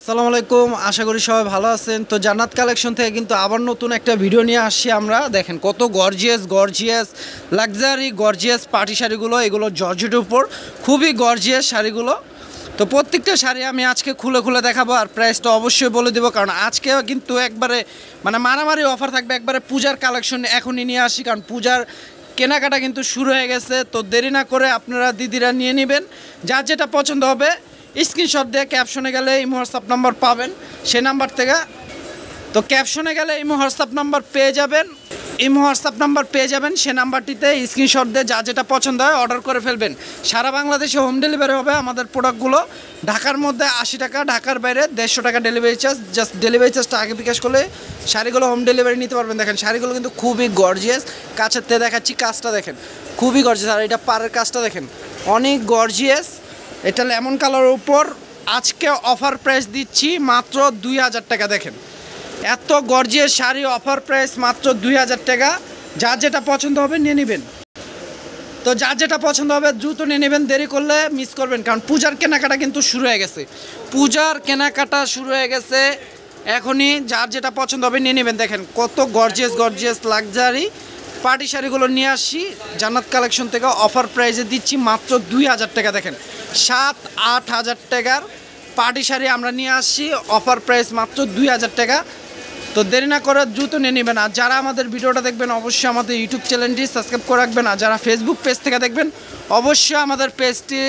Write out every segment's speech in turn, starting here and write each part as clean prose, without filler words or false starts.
আসসালামু আলাইকুম, আশা করি সবাই ভালো আছেন। তো জান্নাত কালেকশন থেকে কিন্তু আবার নতুন একটা ভিডিও নিয়ে আসছি আমরা। দেখেন কত গর্জিয়াস লাক্সারি গর্জিয়াস পার্টি শাড়িগুলো, এগুলো জর্জেটের উপর খুবই গর্জিয়াস শাড়িগুলো। তো প্রত্যেকটা শাড়ি আমি আজকে খুলে দেখাবো, আর প্রাইসটা অবশ্যই বলে দেবো, কারণ আজকে কিন্তু একবারে মারামারি অফার থাকবে। একবারে পূজার কালেকশন এখনই নিয়ে আসি, কারণ পূজার কেনাকাটা কিন্তু শুরু হয়ে গেছে। তো দেরি না করে আপনারা দিদিরা নিয়ে নেবেন, যার যেটা পছন্দ হবে স্ক্রিনশট দিয়ে ক্যাপশনে গেলে ইমো হোয়াটসঅ্যাপ নাম্বার পাবেন, সেই নাম্বার থেকে। তো ক্যাপশনে গেলে ইমো হোয়াটসঅ্যাপ নাম্বার পেয়ে যাবেন, সে নাম্বারটিতে স্ক্রিনশট দিয়ে যা যেটা পছন্দ হয় অর্ডার করে ফেলবেন। সারা বাংলাদেশে হোম ডেলিভারি হবে আমাদের প্রোডাক্টগুলো। ঢাকার মধ্যে 80 টাকা, ঢাকার বাইরে 150 টাকা ডেলিভারি চার্জ। জাস্ট ডেলিভারি চার্জটা আগে বিকাশ করলে শাড়িগুলো হোম ডেলিভারি নিতে পারবেন। দেখেন শাড়িগুলো কিন্তু খুবই গর্জিয়াস, কাছের থেকে দেখাচ্ছি, কাজটা দেখেন খুবই গর্জিয়াস। আর এটা পাড়ের কাজটা দেখেন অনেক গর্জিয়াস। এটা লেমন কালারের উপর আজকে অফার প্রাইস দিচ্ছি মাত্র 2000 টাকা। দেখেন এত গর্জিয়াস শাড়ি, অফার প্রাইস মাত্র 2000 টাকা। যার যেটা পছন্দ হবে নিয়ে নেবেন। তো যার যেটা পছন্দ হবে দ্রুত নিয়ে নেবেন, দেরি করলে মিস করবেন, কারণ পূজার কেনাকাটা কিন্তু শুরু হয়ে গেছে। এখনই যার যেটা পছন্দ হবে নিয়ে নেবেন। দেখেন কত গর্জিয়াস লাক্সারি পার্টি শাড়িগুলো নিয়ে আসছি জান্নাত কালেকশন থেকে, অফার প্রাইসে দিচ্ছি মাত্র 2000 টাকা। দেখেন 7-8 হাজার টাকার পার্টি শাড়ি আমরা নিয়ে আসছি, অফার প্রাইস মাত্র 2000 টাকা। তো দেরি না করে দ্রুত নিয়ে নেবেন। আর যারা আমাদের ভিডিওটা দেখবেন অবশ্যই আমাদের ইউটিউব চ্যানেলটি সাবস্ক্রাইব করে রাখবেন। আর যারা ফেসবুক পেজ থেকে দেখবেন অবশ্যই আমাদের পেজটি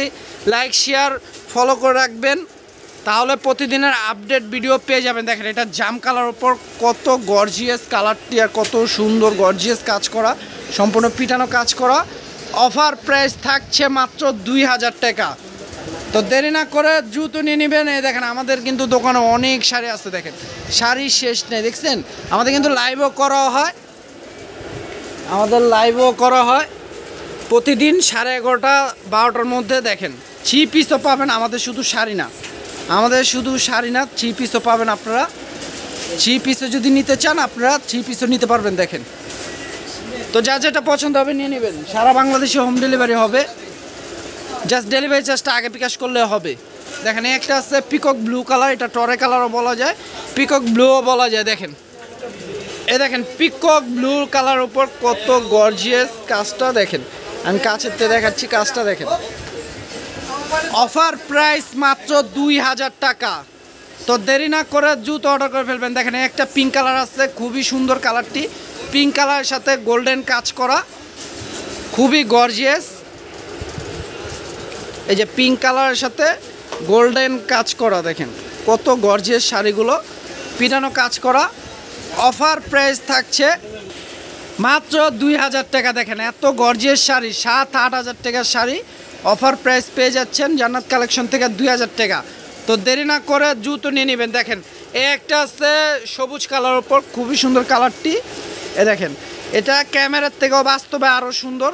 লাইক শেয়ার ফলো করে রাখবেন, তাহলে প্রতিদিনের আপডেট ভিডিও পেয়ে যাবেন। দেখেন এটা জাম কালার ওপর কত গর্জিয়াস কালারটি, আর কত সুন্দর গর্জিয়াস কাজ করা, সম্পূর্ণ পিটানো কাজ করা। অফার প্রাইস থাকছে মাত্র 2000 টাকা। তো দেরি না করে দ্রুত নিয়ে নেবেন। এই দেখেন আমাদের কিন্তু দোকানে অনেক শাড়ি আছে, দেখেন শাড়ি শেষ নেই। দেখছেন আমাদের কিন্তু লাইভও করা হয়, প্রতিদিন 11:30-12টার মধ্যে। দেখেন 3 পিসও পাবেন, আমাদের শুধু শাড়ি না, 3 পিসও পাবেন আপনারা। 3 পিসও যদি নিতে চান আপনারা 3 পিসও নিতে পারবেন। দেখেন তো যা যেটা পছন্দ হবে নিয়ে নেবেন। সারা বাংলাদেশে হোম ডেলিভারি হবে, জাস্ট ডেলিভারি চার্জটা আগে বিকাশ করলে হবে। দেখেন একটা আছে পিকক ব্লু কালার, এটা টরে কালারও বলা যায়, পিকক ব্লুও বলা যায়। দেখেন পিকক ব্লু কালার উপর কত গর্জিয়াস কাজটা। দেখেন আমি কাছের থেকে দেখাচ্ছি, কাজটা দেখেন। অফার প্রাইস মাত্র 2000 টাকা। তো দেরি না করে দ্রুত অর্ডার করে ফেলবেন। দেখেন একটা পিঙ্ক কালার আছে, খুবই সুন্দর কালারটি, পিঙ্ক কালারের সাথে গোল্ডেন কাজ করা, খুবই গর্জিয়াস। এই যে পিঙ্ক কালারের সাথে গোল্ডেন কাজ করা, দেখেন কত গর্জিয়াস শাড়িগুলো, পিটানো কাজ করা। অফার প্রাইস থাকছে মাত্র 2000 টাকা। দেখেন এত গর্জিয়াস শাড়ি, 7-8 হাজার টাকার শাড়ি অফার প্রাইস পেয়ে যাচ্ছেন জান্নাত কালেকশন থেকে 2000 টাকা। তো দেরি না করে দ্রুত নিয়ে নেবেন। দেখেন একটা আছে সবুজ কালার ওপর, খুবই সুন্দর কালারটি। দেখেন এটা ক্যামেরার থেকেও বাস্তবে আরও সুন্দর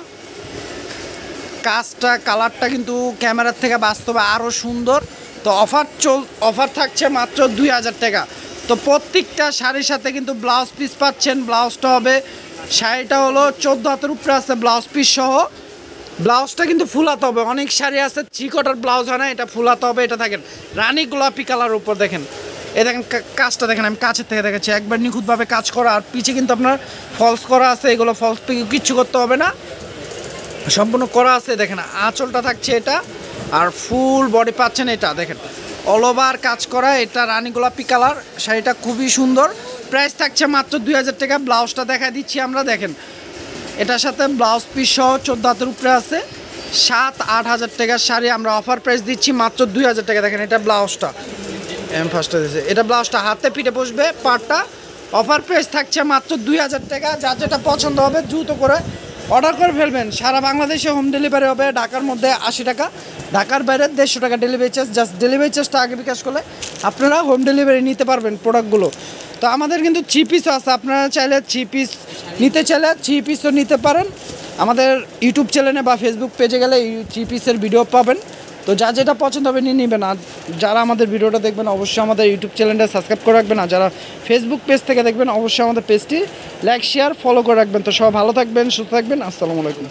কাজটা, কালারটা কিন্তু ক্যামেরার থেকে বাস্তবে আরও সুন্দর। তো অফার থাকছে মাত্র 2000 টাকা। তো প্রত্যেকটা শাড়ির সাথে কিন্তু ব্লাউজ পিস পাচ্ছেন। ব্লাউজটা হবে, শাড়িটা হলো 14 হাতের উপরে আছে ব্লাউজ পিস সহ। ব্লাউজটা কিন্তু ফুলাতে হবে, অনেক শাড়ি আছে 3 কোয়ার্টার ব্লাউজ হয় না, এটা ফুলাতে হবে। এটা দেখেন রানী গোলাপি কালার উপর, দেখেন দেখেন কাজটা দেখেন, আমি কাছের থেকে দেখাচ্ছি, একবার নিখুঁতভাবে কাজ করা। আর পিছে কিন্তু আপনার ফলস করা আছে, এগুলো ফলস কিচ্ছু করতে হবে না, সম্পূর্ণ করা আছে। দেখেন আঁচলটা থাকছে এটা, আর ফুল বডি পাচ্ছেন এটা। দেখেন অল ওভার কাজ করা, এটা রানী গোলাপি কালার, শাড়িটা খুবই সুন্দর। প্রাইস থাকছে মাত্র 2000 টাকা। ব্লাউজটা দেখা দিচ্ছি আমরা। দেখেন এটার সাথে ব্লাউজ পিস সহ 14 হাতের উপরে আছে, 7-8 হাজার টাকার শাড়ি আমরা অফার প্রাইস দিচ্ছি মাত্র 2000 টাকা। দেখেন এটা ব্লাউজটা এটা ব্লাউজটা হাতে পিঠে বসবে পাটটা। অফার প্রাইস থাকছে মাত্র 2000 টাকা। যার যেটা পছন্দ হবে দ্রুত করে অর্ডার করে ফেলবেন। সারা বাংলাদেশে হোম ডেলিভারি হবে, ঢাকার মধ্যে 80 টাকা, ঢাকার বাইরে 150 টাকা ডেলিভারি চার্জ। জাস্ট ডেলিভারি চার্জটা আগে বিকাশ করলে আপনারা হোম ডেলিভারি নিতে পারবেন প্রোডাক্টগুলো। তো আমাদের কিন্তু 3 পিসও আছে, আপনারা চাইলে 3 পিস নিতে চাইলে 3 পিসও নিতে পারেন। আমাদের ইউটিউব চ্যানেলে বা ফেসবুক পেজে গেলে 3 পিসের ভিডিও পাবেন। তো যা যেটা পছন্দ হবে নিয়ে নেবেন। আর যারা আমাদের ভিডিওটা দেখবেন অবশ্যই আমাদের ইউটিউব চ্যানেলটা সাবস্ক্রাইব করে রাখবেন। আর যারা ফেসবুক পেজ থেকে দেখবেন অবশ্যই আমাদের পেজটি লাইক শেয়ার ফলো করে রাখবেন। তো সবাই ভালো থাকবেন, সুস্থ থাকবেন। আসসালামু আলাইকুম।